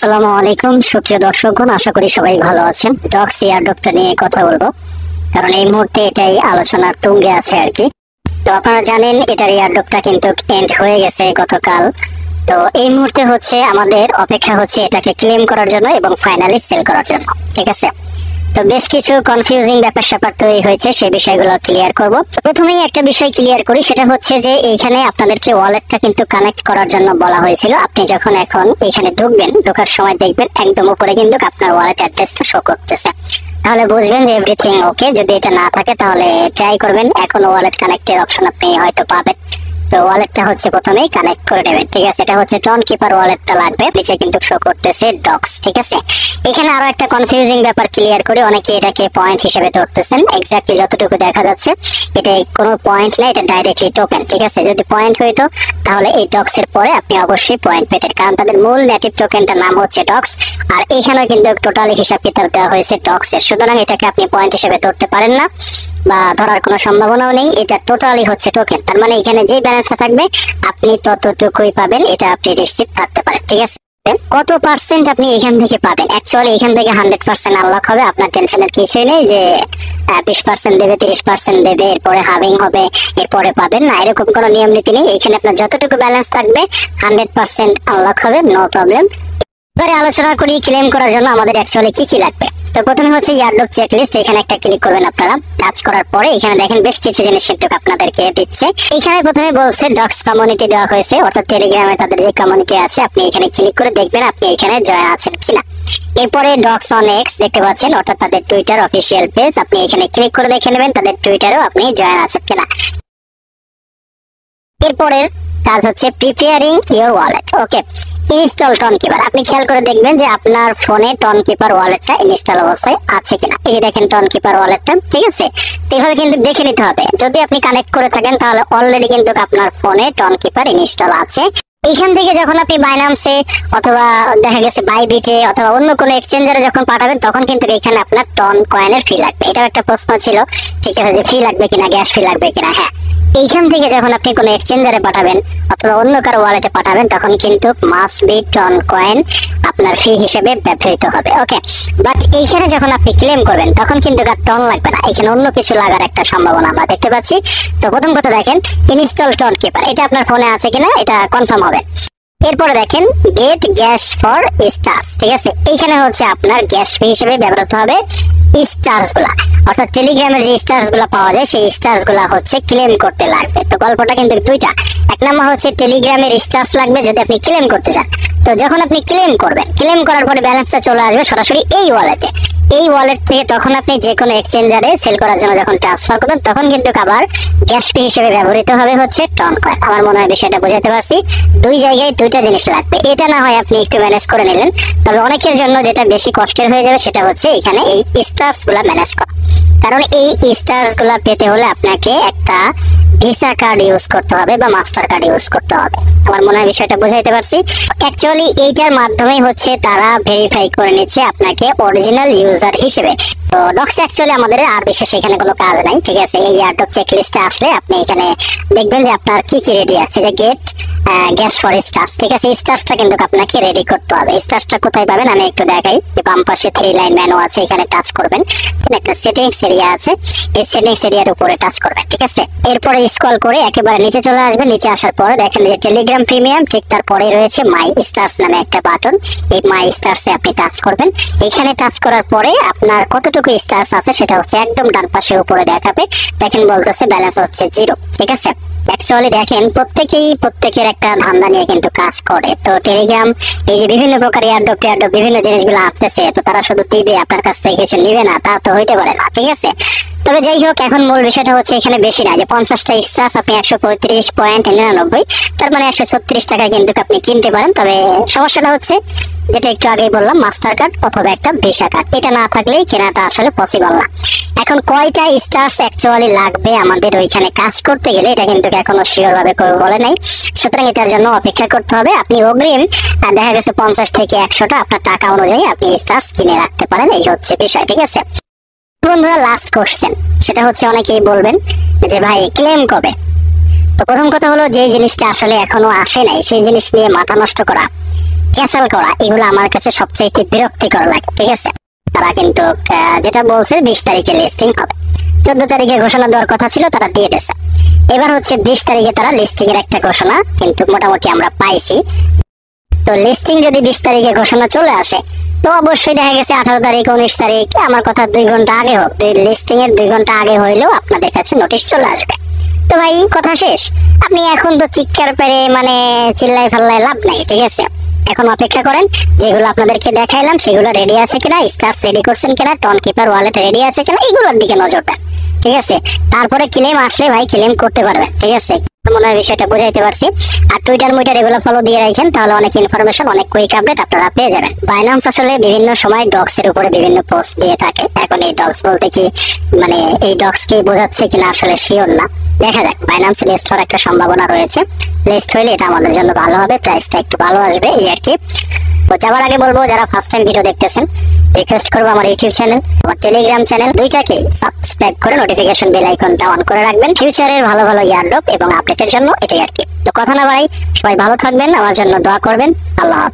আসসালামু আলাইকুম সুপ্রিয় দর্শকগণ, আশা করি সবাই ভালো আছেন। ডক্স এয়ারড্রপটা নিয়ে কথা বলবো, কারণ এই মুহূর্তে এটাই আলোচনার তুঙ্গে আছে আর কি। তো আপনারা জানেন এটার এয়ারড্রপটা কিন্তু এন্ড হয়ে গেছে গতকাল। তো এই মুহূর্তে হচ্ছে আমাদের অপেক্ষা হচ্ছে এটাকে ক্লেম করার জন্য এবং ফাইনালি সেল করার জন্য, ঠিক আছে। তো বেশ কিছু কনফিউজিং ব্যাপার স্যাপার তৈরি হয়েছে, সেই বিষয়গুলো ক্লিয়ার করব। প্রথমেই একটা বিষয় ক্লিয়ার করি, সেটা হচ্ছে যে এইখানে আপনাদেরকে ওয়ালেটটা কিন্তু কানেক্ট করার জন্য বলা হয়েছিল। আপনি যখন এখন এখানে ঢুকবেন, ঢোকার সময় দেখবেন একদম উপরে কিন্তু আপনার ওয়ালেট অ্যাড্রেসটা শো করতেছে, তাহলে বুঝবেন যে এভরিথিং ওকে। যদি এটা না থাকে তাহলে ট্রাই করবেন, এখন ওয়ালেট কানেক্টের অপশন আপনি হয়তো পাবেন। তো ওয়ালেটটা হচ্ছে প্রথমেই কানেক্ট করে নেবেন, ঠিক আছে। এটা হচ্ছে টন কিপার ওয়ালেটটা লাগবে, নিচে কিন্তু শো করতেছে ডক্স, ঠিক আছে। এখানে আরো একটা কনফিউজিং ব্যাপার ক্লিয়ার করে, অনেকে এটাকে পয়েন্ট হিসেবে ধরতেছেন। এক্স্যাক্টলি যতটুকু দেখা যাচ্ছে এটা কোনো পয়েন্ট না, এটা ডাইরেক্টলি টোকেন, ঠিক আছে। যদি পয়েন্ট হইতো তাহলে এই ডক্স এর পরে আপনি অবশ্যই পয়েন্ট পেতেন, কারণ তাদের মূল নেটিভ টোকেনটার নাম হচ্ছে ডক্স। আর এখানেও কিন্তু টোটালি হিসাব কিতাব দেওয়া হয়েছে ডক্স এর, সুতরাং এটাকে আপনি পয়েন্ট হিসেবে ধরতে পারেন না বা ধরার কোনো সম্ভাবনাও নেই। এটা টোটালি হচ্ছে টোকেন, তার মানে এখানে যে ব্যালেন্সটা থাকবে আপনি ততটুকুই পাবেন, এটা আপনি নিশ্চিত থাকতে পারেন, ঠিক আছে। কত পার্সেন্ট আপনি এখান থেকে পাবেন? অ্যাকচুয়ালি এখান থেকে 100% আনলক হবে, আপনার টেনশনের কিছুই নেই যে 20% দেবে, 30% দেবে, এরপরে হাভিং হবে, এরপরে পাবেন না, এরকম কোনো নিয়ম নীতি নেই। এখানে আপনার যতটুকু ব্যালেন্স থাকবে 100% আনলক হবে, নো প্রবলেম। এবারে আলোচনা করি ক্লেম করার জন্য আমাদের অ্যাকচুয়ালি কি কি লাগবে। তো প্রথমে হচ্ছে এয়ারড্রপ চেকলিস্ট, এখানে একটা ক্লিক করবেন আপনারা। টাচ করার পরে এখানে দেখেন বেশ কিছু জিনিস কিন্তু আপনাদেরকে দিচ্ছে। এখানে প্রথমে বলছে ডক্স কমিউনিটি দেওয়া হয়েছে, অর্থাৎ টেলিগ্রামে তাদের যে কমিউনিটি আছে আপনি এখানে ক্লিক করে দেখবেন আপনি এখানে জয়েন আছেন কিনা। এরপরে ডক্স অন এক্স দেখতে পাচ্ছেন, অর্থাৎ তাদের টুইটার অফিসিয়াল পেজ, আপনি এখানে ক্লিক করে দেখে নেবেন তাদের টুইটারেও আপনি জয়েন আছেন কিনা। এরপরের কাজ হচ্ছে preparing your wallet, okay. Install Tonkeeper, আপনি খেয়াল করে দেখবেন যে আপনার ফোনে টন কিপার ওয়ালেটটা ইনস্টল অবস্থায় আছে কিনা। এই যে দেখেন টন কিপার ওয়ালেটটা, ঠিক আছে। এইভাবে কিন্তু দেখে নিতে হবে, যদি আপনি কানেক্ট করে থাকেন তাহলে অলরেডি কিন্তু আপনার ফোনে টন কিপার ইনস্টল আছে। এইখান থেকে যখন আপনি বাইন্যান্সে অথবা দেখা গেছে বাইবিটে অথবা অন্য কোনো এক্সচেঞ্জারে যখন পাঠাবেন তখন কিন্তু এখানে আপনার টন কয়েনের ফি লাগবে। এটাও একটা প্রশ্ন ছিল, ঠিক আছে, যে ফি লাগবে কিনা, গ্যাস ফি লাগবে কিনা। হ্যাঁ, এইখান থেকে যখন আপনি কোনো এক্সচেঞ্জারে পাঠাবেন অথবা অন্য কারো ওয়ালেটে পাঠাবেন তখন কিন্তু মাস্ট বি টন কয়েন আপনার ফি হিসেবে ব্যবহৃত হবে, ওকে। বাট এইখানে যখন আপনি ক্লেম করবেন তখন কিন্তু আর টন লাগবে না, এখানে অন্য কিছু লাগার একটা সম্ভাবনা আমরা দেখতে পাচ্ছি। তো প্রথম কথা দেখেন ইনস্টল টন কিপার, এটা আপনার ফোনে আছে কিনা এটা কনফার্ম হবে। এরপরে দেখেন গেট গ্যাস ফর স্টার্স, ঠিক আছে। এইখানে হচ্ছে আপনার গ্যাস ফি হিসেবে ব্যবহৃত হবে স্টার্স গুলা, অর্থাৎ টেলিগ্রামের যে স্টার্স গুলা পাওয়া যায় সেই স্টার্স গুলা হচ্ছে ক্লেম করতে লাগবে। তো গল্পটা কিন্তু দুইটা, এক নম্বর হচ্ছে টেলিগ্রামের স্টার্স লাগবে যদি আপনি ক্লেম করতে চান। তো যখন আপনি ক্লেম করবেন, ক্লেম করার পরে ব্যালেন্সটা চলে আসবে সরাসরি এই ওয়ালেটে। এই ওয়ালেট থেকে তখন আপনি যে কোনো এক্সচেঞ্জারে সেল করার জন্য যখন ট্রান্সফার করবেন তখন কিন্তু আবার গ্যাস ফি হিসেবে ব্যবহৃত হবে হচ্ছে টন কয়েন। আমার মনে হয় বিষয়টা বোঝাতে পারছি, দুই জায়গায় দুইটা জিনিস লাগবে। এটা না হয় আপনি একটু ম্যানেজ করে নিলেন, তবে অনেকের জন্য যেটা বেশি কষ্টের হয়ে যাবে সেটা হচ্ছে এখানে এই স্টার্স গুলা ম্যানেজ করা, কারণ এই স্টার্স গুলা পেতে হলে আপনাকে একটা ভিসা কার্ড ইউজ করতে হবে বা মাস্টার কার্ড ইউজ করতে হবে। আমার মনে হয় বিষয়টা বোঝাইতে পারছি। অ্যাকচুয়ালি এইটার মাধ্যমেই হচ্ছে তারা ভেরিফাই করে নিচ্ছে আপনাকে অরিজিনাল ইউজার হিসেবে। তো ডক্স অ্যাকচুয়ালি আমাদের আর বিশেষ এখানে কোনো কাজ নাই, ঠিক আছে। এই এয়ারড্রপ চেকলিস্টে আসলে আপনি এখানে দেখবেন যে আপনার কি কি রেডি আছে, যে গেট গ্যাস ফর স্টার্স, ঠিক আছে। স্টার্সটা কিন্তু আপনাকে রেডি করতে হবে। স্টার্সটা কোথায় পাবেন আমি একটু দেখাই। বাম পাশে 3 লাইন মেনু আছে, এখানে টাচ করবেন, একটা সেটিংস এরিয়া আছে, এই সেটিংস এরিয়ার উপরে টাচ করবেন, ঠিক আছে। এরপরে স্ক্রল করে একেবারে নিচে চলে আসবেন। নিচে আসার পরে দেখেন যে টেলিগ্রাম প্রিমিয়াম, ঠিক তারপরে রয়েছে মাই স্টার্স নামে একটা বাটন। এই মাই স্টার্সে আপনি টাচ করবেন। এখানে টাচ করার পরে আপনার কতটুকু স্টার্স আছে সেটা হচ্ছে একদম ডান পাশে উপরে দেখাবে। দেখেন বলতেছে ব্যালেন্স হচ্ছে 0, ঠিক আছে। অ্যাকচুয়ালি দেখেন প্রত্যেকের একটা ধান্দা নিয়ে কিন্তু কাজ করে। তো টেলিগ্রাম এই যে বিভিন্ন প্রকার এয়ারড্রপ বিভিন্ন জিনিসগুলো আসতেছে, তো তারা শুধু দিবে আপনার কাছ থেকে কিছু নিবে না, তা তো হইতে পারে না, ঠিক আছে। তবে যাই হোক, এখন মূল বিষয়টা হচ্ছে এখানে বেশি না, যে 50টা স্টার্স আপনি 135.99, তার মানে 136 টাকায় কিন্তু আপনি কিনতে পারেন। তবে সমস্যাটা হচ্ছে যেটা একটু আগেই বললাম, মাস্টার কার্ড অথবা একটা ভিসা কার্ড, এটা না থাকলেই কেনাটা আসলে পসিবল না। এখন কয়টা স্টার্স অ্যাকচুয়ালি লাগবে আমাদের ওইখানে কাজ করতে গেলে এটা কিন্তু এখনো শিওর ভাবে কেউ বলে নাই, সুতরাং এটার জন্য অপেক্ষা করতে হবে। আপনি অগ্রিম দেখা গেছে 50 থেকে 100টা আপনার টাকা অনুযায়ী আপনি স্টার্স কিনে রাখতে পারেন, এই হচ্ছে বিষয়, ঠিক আছে। বন্ধুরা, লাস্ট কোশ্চেন, সেটা হচ্ছে অনেকেই বলবেন যে ভাই ক্লেম কবে। তো প্রথম কথা হলো যে জিনিসটা আসলে এখনো আসে নাই সেই জিনিস নিয়ে মাথা নষ্ট করা ক্যান্সেল করা, এগুলো আমার কাছে সবচাইতে বিরক্তিকর লাগে। ঠিক আছে, তারা কিন্তু যেটা বলছে 20 তারিখে লিস্টিং হবে, 14 তারিখে ঘোষণা দেওয়ার কথা ছিল, তারা দিয়ে দিয়েছে। এবার হচ্ছে 20 তারিখে তারা লিস্টিং এর একটা ঘোষণা কিন্তু মোটামুটি আমরা পাইছি। তো লিস্টিং যদি 20 তারিখে ঘোষণা চলে আসে, তো অবশ্যই দেখা গেছে 18 তারিখ 19 তারিখ, আমার কথা 2 ঘন্টা আগে হোক, লিস্টিং এর 2 ঘন্টা আগে হইলেও আপনাদের কাছে নোটিশ চলে আসবে। তো ভাই কথা শেষ, আপনি এখন তো চিৎকার পেরে মানে চিল্লাই ফাল্লাই লাভ নাই। ঠিক আছে, এখন অপেক্ষা করেন, যেগুলো আপনাদেরকে দেখাইলাম সেগুলো রেডি আছে কিনা, স্টার্স রেডি করছেন কিনা, টন কিপার ওয়ালেট রেডি আছে কিনা, এগুলোর দিকে নজর দেন। ঠিক আছে, তারপরে ক্লেম আসলে ভাই ক্লেম করতে পারবেন। ঠিক আছে, মনে হয় বিষয়টা বুঝাইতে পারছি। আর টুইটার মুইটার এগুলো ফলো দিয়ে রাখেন, তাহলে অনেক ইনফরমেশন, অনেক কুইক আপডেট আপনারা পেয়ে যাবেন। বাইন্যান্স আসলে বিভিন্ন সময় ডক্স এর উপরে বিভিন্ন পোস্ট দিয়ে থাকে। এখন এই ডক্স বলতে কি মানে এই ডক্স কে বোঝাচ্ছে কিনা আসলে শিওর না, দেখা যাক। বাইন্যান্স লিস্ট হওয়ার একটা সম্ভাবনা রয়েছে, লিস্ট হইলে এটা আমাদের জন্য ভালো হবে, প্রাইসটা একটু ভালো আসবে এই আর কি। তো যাওয়ার আগে বলবো, যারা ফার্স্ট টাইম ভিডিও দেখতেছেন, রিকোয়েস্ট করবো আমার ইউটিউব চ্যানেল, আমার টেলিগ্রাম চ্যানেল দুইটাকেই সাবস্ক্রাইব করে নোটিফিকেশন বেল আইকনটা অন করে রাখবেন ফিউচারের ভালো ভালো ইয়ারড্রপ এবং আপডেটের জন্য। এটাই আর কি। তো কথা না বাড়াই, সবাই ভালো থাকবেন, আমার জন্য দোয়া করবেন। আল্লাহ হাফেজ।